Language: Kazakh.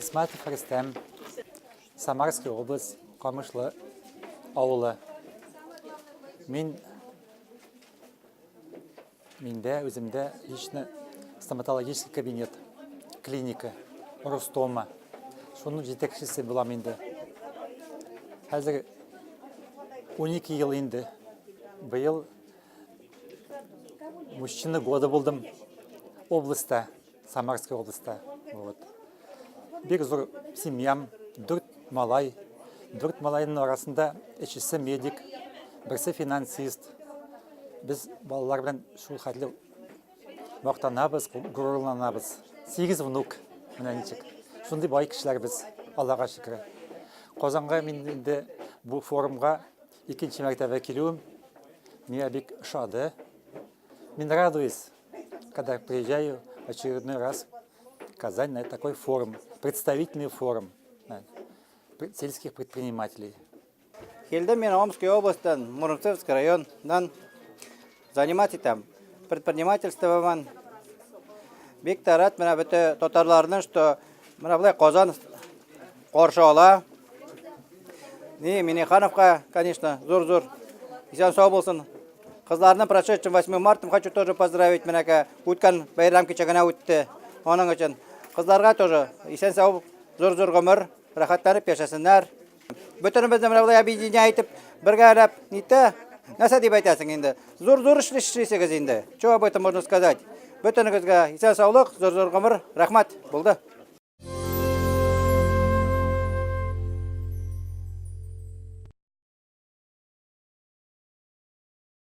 Исматов Рустем, Самарская область, Камышлы ауылы. Менде өзімде лично стоматологический кабинет, клиника, Ростома. Шоның жетекшісі была менде. Қазір 12 ел енді. Биыл мужчина года болдым областа, Самарская областа. Вот. Bir zor семьям, 4 малай. 4 малайның арасында үшісі медик, бірсі финансист. Біз балалар білен шул хәтлі мақтанабыз, ғұрурланабыз. 8 внук, мінәнчік. Шундай бай кішілер біз, Аллаға шүкірі. Қозанға мен енді бұл форумға екінші мәртебе келуім. Мне бик шады. Мен радуюсь, когда приезжаю очередной раз в Казань на такой форум, представительный форум сельских предпринимателей. Келдім мен Омской областан, Муромцевский райондан заниматься там предпринимательством. Бик тарат мына бүті тотарларының, что мына бұлай Қозан қоршы ола. Минихановқа, конечно, зор-зор. Исән сау болсын. Қызларының прошедшим 8 мартым хочу тоже поздравить. Менәке өткен байрам кечегіне өтті. Оның үшін қызларға тоже исән сау зор-зор ғұмыр, рахаттанып яшасындар. Бүтінімізді мына бұлай объедине айтып, бірге әріп, нетті? Нәрсе деп айтасың енді? Зор-зор ішлесеңіз енді. Что об этом можно сказать? Бүтініңізге исән саулық, зор-зор ғұмыр, рахмат болды.